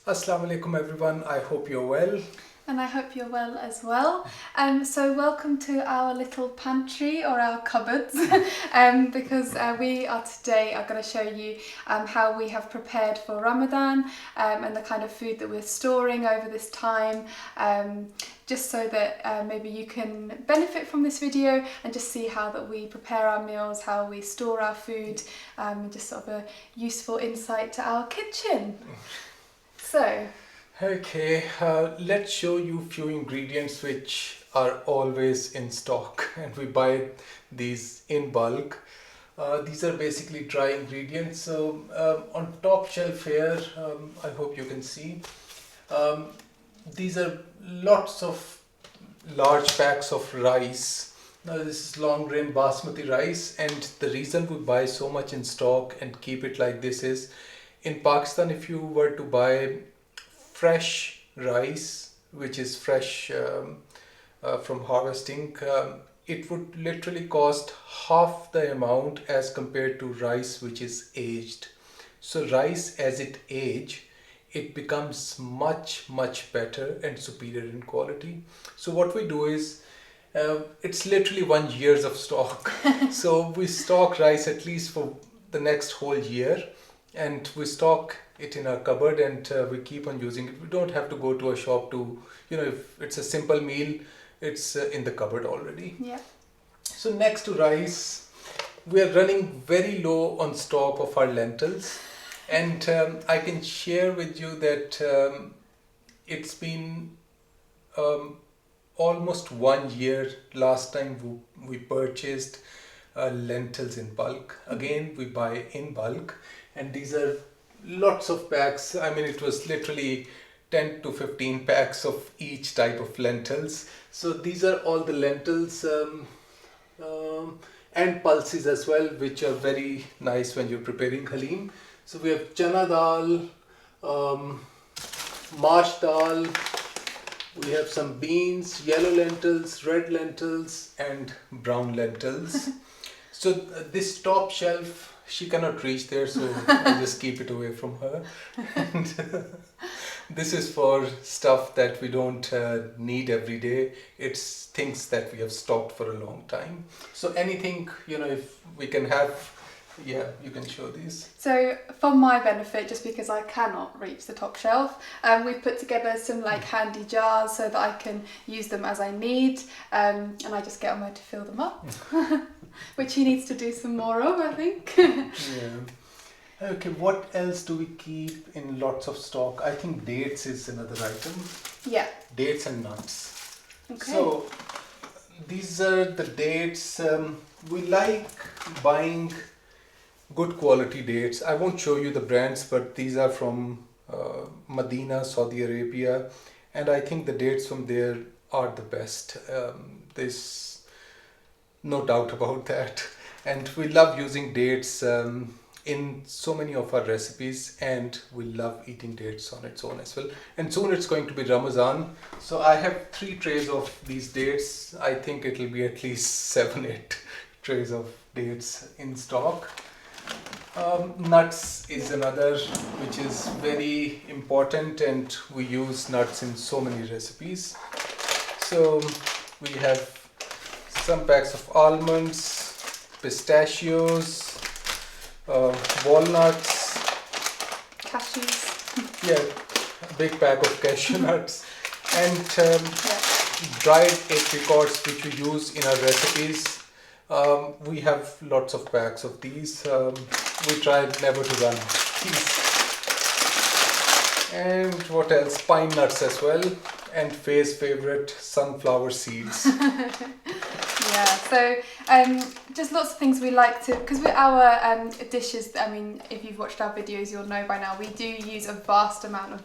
Assalamu alaikum everyone, I hope you're well. And I hope you're well as well. So welcome to our little pantry or our cupboards because we are today are going to show you how we have prepared for Ramadan and the kind of food that we're storing over this time, just so that maybe you can benefit from this video and just see how that we prepare our meals, how we store our food, just sort of a useful insight to our kitchen. So Okay, let's show you a few ingredients which are always in stock and we buy these in bulk. These are basically dry ingredients. So on top shelf here, I hope you can see, these are lots of large packs of rice. Now this is long grain basmati rice, and the reason we buy so much in stock and keep it like this is, in Pakistan if you were to buy fresh rice, which is fresh from harvesting, it would literally cost half the amount as compared to rice which is aged. So rice as it age, it becomes much better and superior in quality. So what we do is, it's literally 1 year's of stock. So we stock rice at least for the next whole year, and we stock it in our cupboard and we keep on using it. We don't have to go to a shop to, if it's a simple meal, it's in the cupboard already. yeah. So next to rice, we are running very low on stock of our lentils, and I can share with you that it's been almost 1 year last time we purchased lentils in bulk. Again, we buy in bulk, and these are lots of packs. I mean, it was literally 10 to 15 packs of each type of lentils. So these are all the lentils and pulses as well, which are very nice when you're preparing halim. So we have chana dal, mash dal, we have some beans, yellow lentils, red lentils and brown lentils. So this top shelf, she cannot reach there, so I just keep it away from her. And this is for stuff that we don't need every day. It's things that we have stocked for a long time. So anything, if we can have, yeah, you can show these. So for my benefit, just because I cannot reach the top shelf, we've put together some handy jars so that I can use them as I need, and I just get on there to fill them up. Which he needs to do some more of, I think. Yeah. Okay, what else do we keep in lots of stock? I think dates is another item. Yeah. Dates and nuts. Okay. So these are the dates. We like buying good quality dates. I won't show you the brands, but these are from Medina, Saudi Arabia, and I think the dates from there are the best. There's no doubt about that. And we love using dates in so many of our recipes, and we love eating dates on its own as well. And soon it's going to be Ramadan, so I have 3 trays of these dates. I think it'll be at least 7-8 trays of dates in stock. Nuts is another which is very important, and we use nuts in so many recipes. So we have some packs of almonds, pistachios, walnuts, cashews. Yeah, a big pack of cashew nuts, and dried apricots which we use in our recipes. We have lots of packs of these. We try never to run these. And what else? Pine nuts as well, and Faye's favorite, sunflower seeds. Yeah, so just lots of things we like to, because with our dishes, I mean, if you've watched our videos, you'll know by now, we do use a vast amount of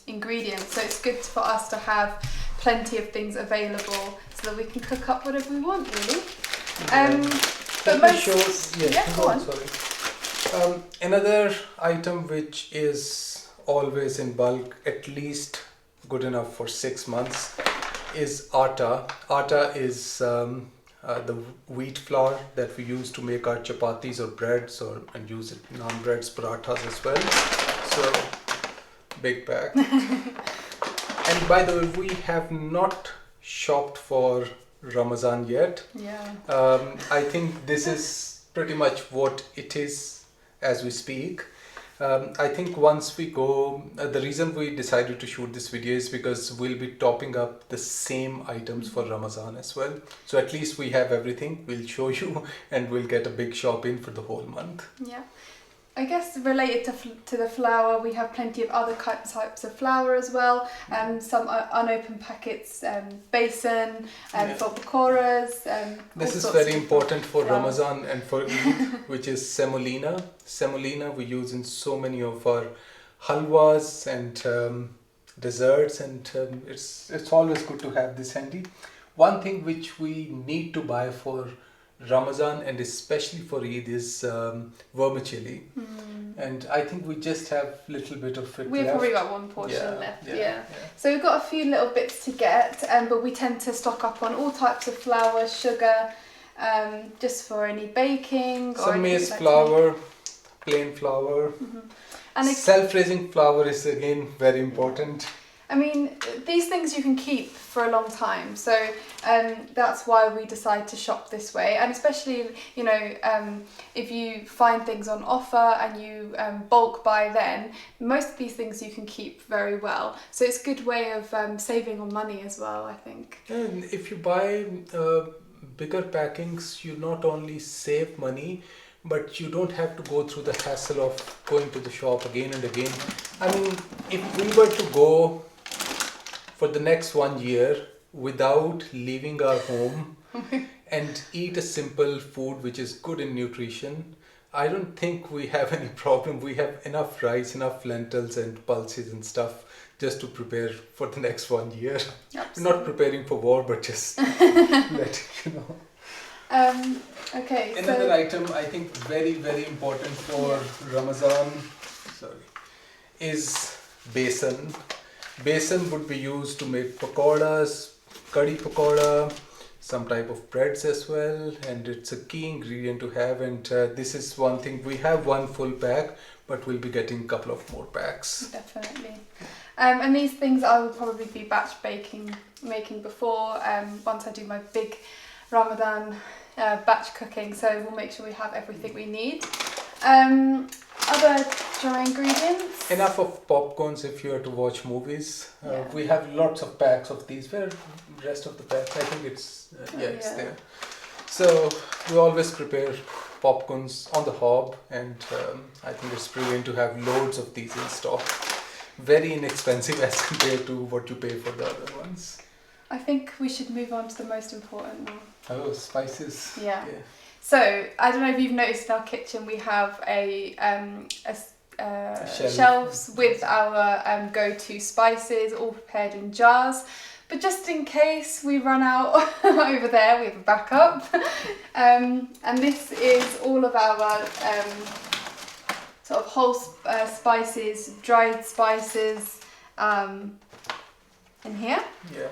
ingredients. So it's good for us to have plenty of things available so that we can cook up whatever we want, really. But Let me show, go on. Sorry. Another item which is always in bulk, at least good enough for 6 months, is atta. Atta is the wheat flour that we use to make our chapatis or breads, and use it in naan breads, parathas as well. So big pack. And by the way, we have not shopped for Ramadan yet. Yeah. I think this is pretty much what it is as we speak. I think once we go, the reason we decided to shoot this video is because we'll be topping up the same items for Ramadan as well. So at least we have everything. We'll show you and we'll get a big shop in for the whole month. Yeah. I guess related to the flour, we have plenty of other types of flour as well. Some unopened packets, Besan, for pakoras. This is very important for Ramadan and for Eid, which is Semolina. Semolina we use in so many of our halwas and desserts, and it's always good to have this handy. One thing which we need to buy for Ramadan and especially for Eid is vermicelli, and I think we just have a little bit of it We've left. probably got one portion left, Yeah. yeah. So we've got a few little bits to get, but we tend to stock up on all types of flour, sugar, just for any baking. Or Some maize flour, plain flour. And self-raising flour is again very important. I mean, these things you can keep for a long time, so that's why we decide to shop this way. And especially, you know, if you find things on offer and you bulk buy, then most of these things you can keep very well. So it's a good way of saving on money as well, I think. And if you buy bigger packings, you not only save money, but you don't have to go through the hassle of going to the shop again and again. I mean, if we were to go for the next 1 year without leaving our home and eat a simple food which is good in nutrition, I don't think we have any problem. We have enough rice, enough lentils and pulses and stuff just to prepare for the next 1 year. Absolutely. Not preparing for war, but just let you know. Okay. Another item I think very, very important for Ramadan, is besan. Besan would be used to make pakoras, curry pakoda, some type of breads as well, and it's a key ingredient to have. And this is one thing, we have one full pack, but we'll be getting a couple of more packs. Definitely. And these things I will probably be batch making before, once I do my big Ramadan batch cooking, so we'll make sure we have everything we need. Other dry ingredients. Enough of popcorns if you are to watch movies. We have lots of packs of these. Where the rest of the packs? I think it's it's there. So we always prepare popcorns on the hob, and I think it's brilliant to have loads of these in stock. Very inexpensive as compared to what you pay for the other ones. I think we should move on to the most important now. Oh, spices. Yeah. So, I don't know if you've noticed in our kitchen we have shelves with our go-to spices all prepared in jars. But just in case we run out over there, we have a backup. And this is all of our sort of whole spices, dried spices in here. Yeah.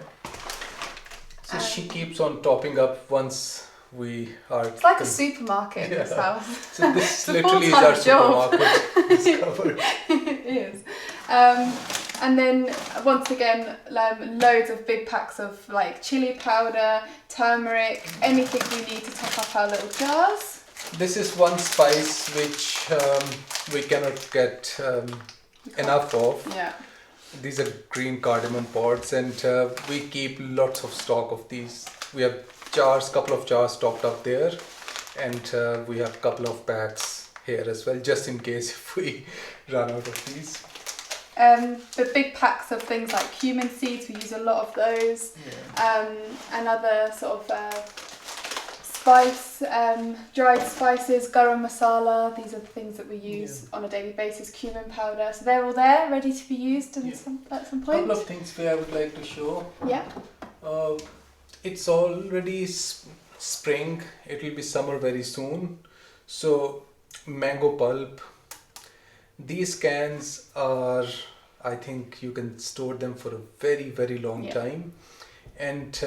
So she keeps on topping up once we are... It's like a supermarket in this house. So this It's a literally is our full-time job. supermarket discovered. It is. And then once again, loads of big packs of like chili powder, turmeric, anything we need to top up our little jars. This is one spice which we cannot get enough of. Yeah. These are green cardamom pods, and we keep lots of stock of these. We have couple of jars stocked up there, and we have a couple of packs here as well, just in case if we run out of these. The big packs of things like cumin seeds, we use a lot of those. And other sort of spice, dried spices, garam masala, these are the things that we use on a daily basis, cumin powder. So they're all there, ready to be used at some point. Couple of things I would like to show. Yeah. It's already spring, it will be summer very soon. So mango pulp, these cans are, I think you can store them for a very, very long time. And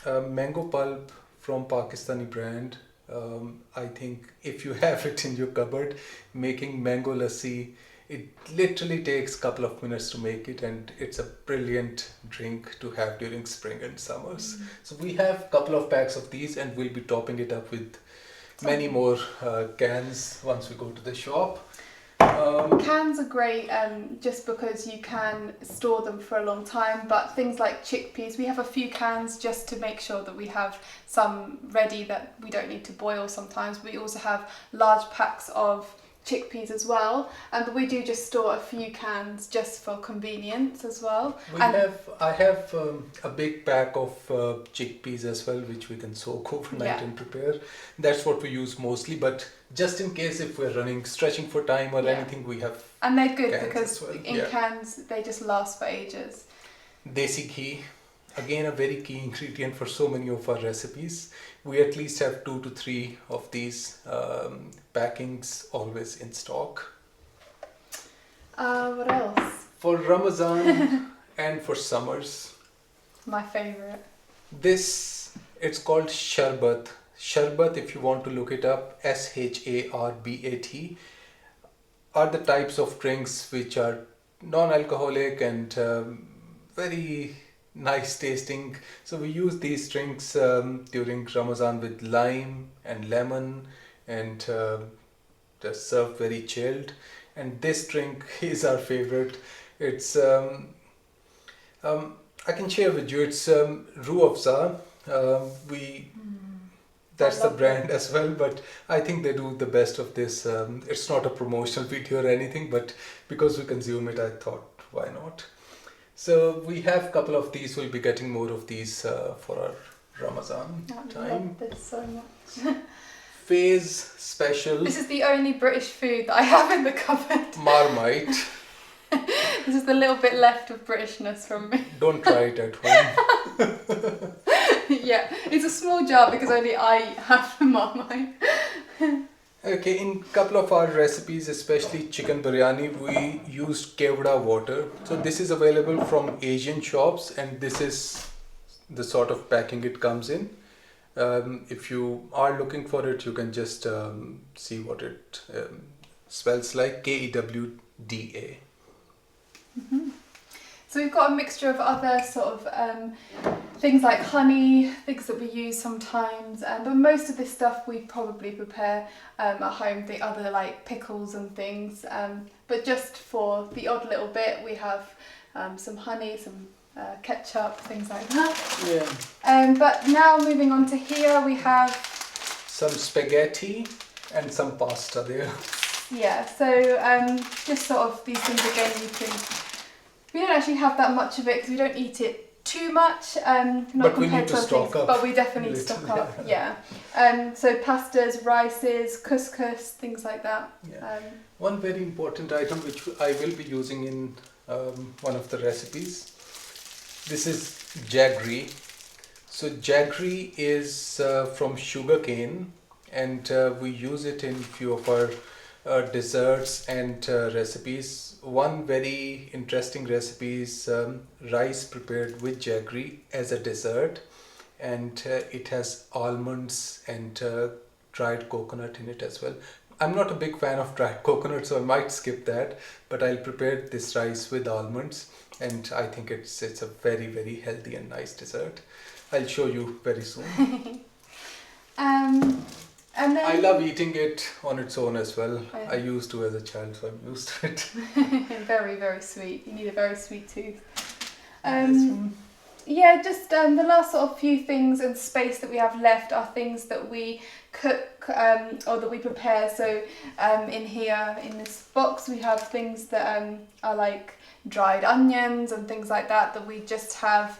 mango pulp from Pakistani brand, I think if you have it in your cupboard, making mango lassi It literally takes a couple of minutes to make it, and it's a brilliant drink to have during spring and summers. So we have a couple of packs of these, and we'll be topping it up with many more cans once we go to the shop. Cans are great just because you can store them for a long time, but things like chickpeas, we have a few cans just to make sure that we have some ready that we don't need to boil sometimes. We also have large packs of chickpeas as well, but we do just store a few cans just for convenience as well. I have a big pack of chickpeas as well, which we can soak overnight and prepare. That's what we use mostly, but just in case if we're stretching for time or anything, we have. And they're good cans because as well. in cans they just last for ages. Desi ghee, again a very key ingredient for so many of our recipes. We at least have 2 to 3 of these packings always in stock. What else? For Ramadan and for summers. My favourite. It's called Sharbat. Sharbat, if you want to look it up, SHARBAT, are the types of drinks which are non-alcoholic and very nice tasting. So we use these drinks during Ramadan with lime and lemon, and they're served very chilled. And this drink is our favorite. It's I can share with you. It's Rooh Afza. That's the brand as well, but I think they do the best of this. It's not a promotional video or anything, but because we consume it, I thought, why not? So we have a couple of these. We'll be getting more of these for our Ramadan time. I love this so much. Phase special. This is the only British food that I have in the cupboard. Marmite. This is the little bit left of Britishness from me. Don't try it at home. Yeah, it's a small jar because only I have the Marmite. Okay, in a couple of our recipes, especially chicken biryani, we used kevda water. So this is available from Asian shops, and this is the sort of packing it comes in. If you are looking for it, you can just see what it spells like, KEWDA. So we've got a mixture of other sort of things like honey, things that we use sometimes, but most of this stuff we probably prepare at home, the other like pickles and things, but just for the odd little bit we have some honey, some ketchup, things like that. Yeah. But now moving on to here, we have some spaghetti and some pasta there. Yeah, so just sort of these things again, we don't actually have that much of it because we don't eat it too much. But we need to stock up. But we definitely stock up, yeah. So pastas, rices, couscous, things like that. Yeah. One very important item which I will be using in one of the recipes. This is jaggery. So jaggery is from sugarcane, and we use it in few of our desserts and recipes. One very interesting recipe is rice prepared with jaggery as a dessert, and it has almonds and dried coconut in it as well. I'm not a big fan of dried coconut, so I might skip that, but I'll prepare this rice with almonds, and I think it's a very, very healthy and nice dessert. I'll show you very soon. And then I love eating it on its own as well. I used to as a child, so I'm used to it. Very, very sweet. You need a very sweet tooth. Yeah, just the last sort of few things and space that we have left are things that we cook or that we prepare. So in here, in this box, we have things that are like dried onions and things like that we just have.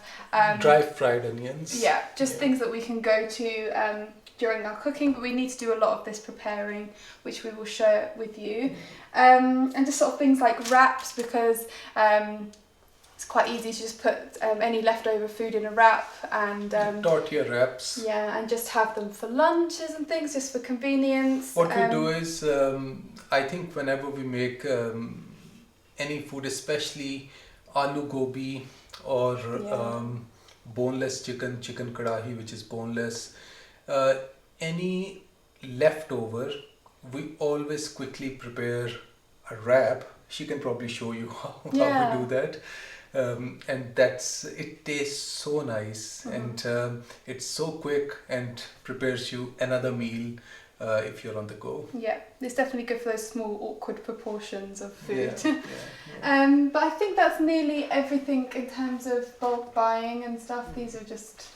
Dry fried onions. Yeah, just things that we can go to during our cooking, but we need to do a lot of this preparing, which we will share with you. And just sort of things like wraps, because it's quite easy to just put any leftover food in a wrap and tortilla wraps. Yeah, and just have them for lunches and things, just for convenience. What we do is, I think whenever we make any food, especially aloo gobi or boneless chicken kadahi, which is boneless, any leftover, we always quickly prepare a wrap, she can probably show you how Yeah. we do that. And it tastes so nice, and it's so quick and prepares you another meal if you're on the go. Yeah, it's definitely good for those small awkward proportions of food. Yeah, yeah. But I think that's nearly everything in terms of bulk buying and stuff. These are just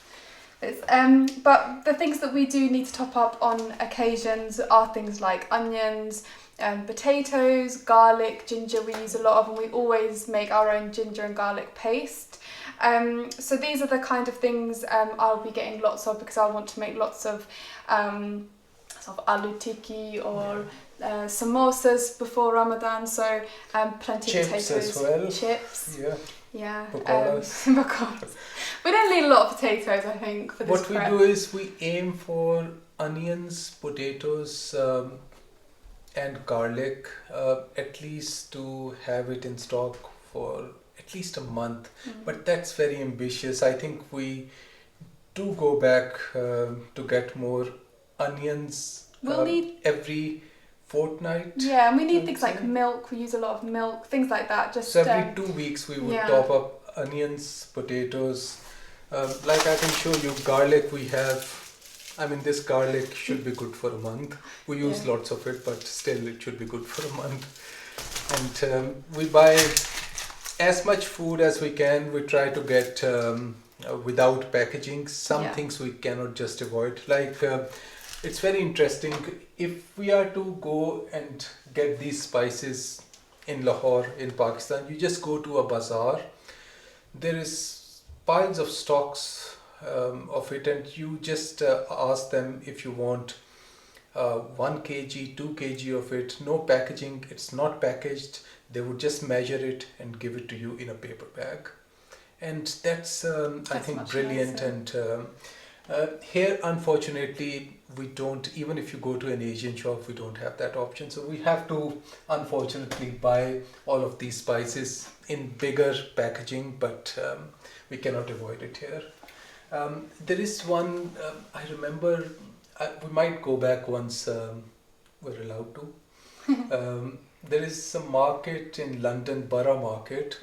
but the things that we do need to top up on occasions are things like onions, potatoes, garlic, ginger. We use a lot of, and we always make our own ginger and garlic paste. So these are the kind of things I'll be getting lots of, because I want to make lots of sort of aloo tikki or samosas before Ramadan. So plenty of Chips potatoes, as well. chips. Yeah. Yeah, Pakoras. pakoras. We don't need a lot of potatoes, I think, for this What prep. we do is we aim for onions, potatoes, and garlic, at least to have it in stock for at least a month. But that's very ambitious. I think we do go back to get more onions We'll need every fortnight. Yeah, and we need I things would like say. milk. We use a lot of milk, things like that. Just So every 2 weeks we would yeah. top up onions, potatoes. Like I can show you garlic we have. I mean, this garlic should be good for a month. We use Yeah. lots of it, but still it should be good for a month. And we buy as much food as we can. We try to get without packaging. Some Yeah. things we cannot just avoid. Like it's very interesting. If we are to go and get these spices in Lahore, in Pakistan, you just go to a bazaar. There is piles of stocks of it, and you just ask them if you want 1 kg, 2 kg of it. No packaging, it's not packaged. They would just measure it and give it to you in a paper bag. And that's I think much brilliant. nicer. And here, unfortunately, we don't, even if you go to an Asian shop, we don't have that option. So we have to, unfortunately, buy all of these spices in bigger packaging, but we cannot avoid it here. There is one, I remember, we might go back once we're allowed to. There is a market in London, Borough Market,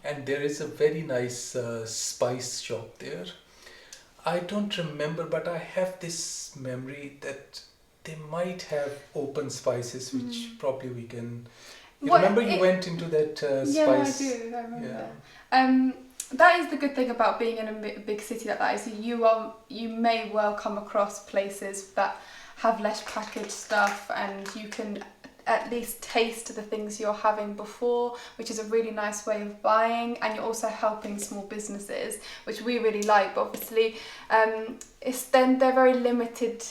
and there is a very nice spice shop there. I don't remember, but I have this memory that they might have open spices, which probably we can. You remember you went into that spice? Yeah, I do. I remember. Yeah. That is the good thing about being in a big city like that, is you may well come across places that have less packaged stuff, and you can at least taste the things you're having before, which is a really nice way of buying, and you're also helping small businesses, which we really like. But obviously they're very limited.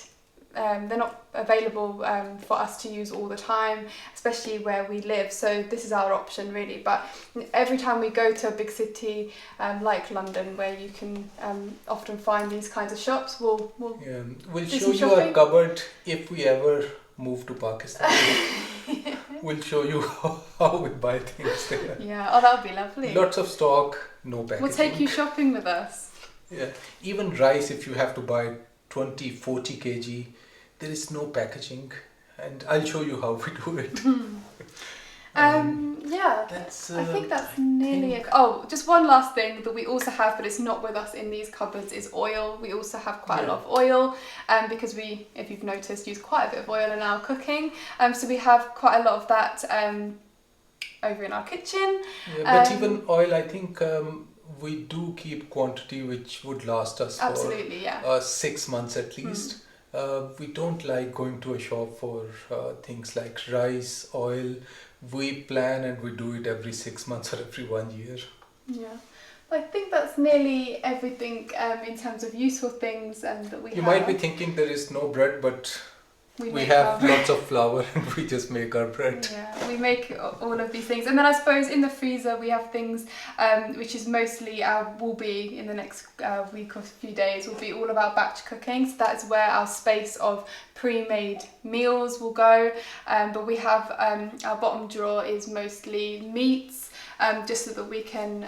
They're not available for us to use all the time, especially where we live. So this is our option, really. But every time we go to a big city like London, where you can often find these kinds of shops, we'll We'll do show some you shopping. a cupboard if we ever move to Pakistan. We'll show you how we buy things there. Yeah, oh, that would be lovely. Lots of stock, no packaging. We'll take you shopping with us. Yeah, even rice, if you have to buy 20, 40 kg, there is no packaging, and I'll show you how we do it. Yeah, That's, I think that's nearly it. Oh, just one last thing that we also have, but it's not with us in these cupboards, is oil. We also have quite a lot of oil, because we, if you've noticed, use quite a bit of oil in our cooking. So we have quite a lot of that over in our kitchen. Yeah, but even oil, I think we do keep quantity which would last us absolutely, for 6 months at least. We don't like going to a shop for things like rice, oil. We plan and we do it every 6 months or every 1 year. Yeah. Well, I think that's nearly everything in terms of useful things that we have. You might be thinking there is no bread, but we make have our lots of flour and we just make our bread. Yeah, we make all of these things, and then I suppose in the freezer we have things which is mostly will be in the next week or few days will be all of our batch cooking. So that is where our space of pre-made meals will go. But we have our bottom drawer is mostly meats, just so that we can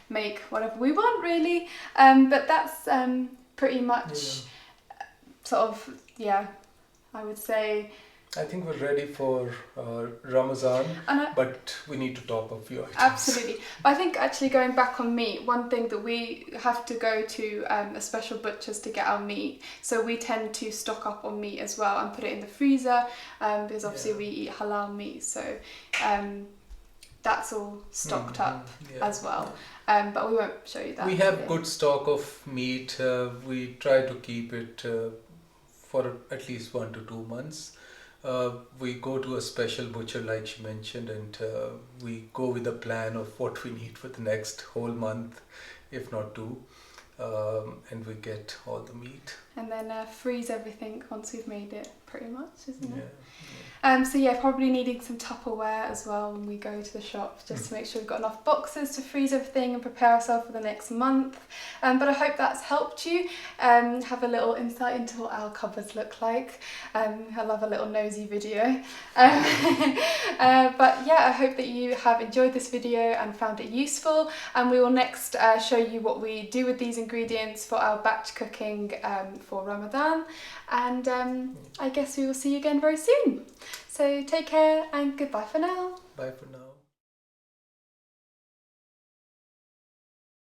make whatever we want, really. But that's pretty much sort of I would say I think we're ready for Ramadan, And I, but we need to top a few items. Absolutely. But I think actually going back on meat, one thing that we have to go to a special butcher's to get our meat. So we tend to stock up on meat as well and put it in the freezer because obviously we eat halal meat. So that's all stocked up as well. But we won't show you that. We have good stock of meat. We try to keep it for at least 1 to 2 months. We go to a special butcher like she mentioned, and we go with a plan of what we need for the next whole month, if not two, and we get all the meat. And then freeze everything once we've made it, pretty much, isn't it? Yeah. So yeah, probably needing some Tupperware as well when we go to the shop, just to make sure we've got enough boxes to freeze everything and prepare ourselves for the next month. But I hope that's helped you have a little insight into what our cupboards look like. I love a little nosy video. But yeah, I hope that you have enjoyed this video and found it useful. And we will next show you what we do with these ingredients for our batch cooking for Ramadan. And I guess we will see you again very soon. So take care and goodbye for now. Bye for now.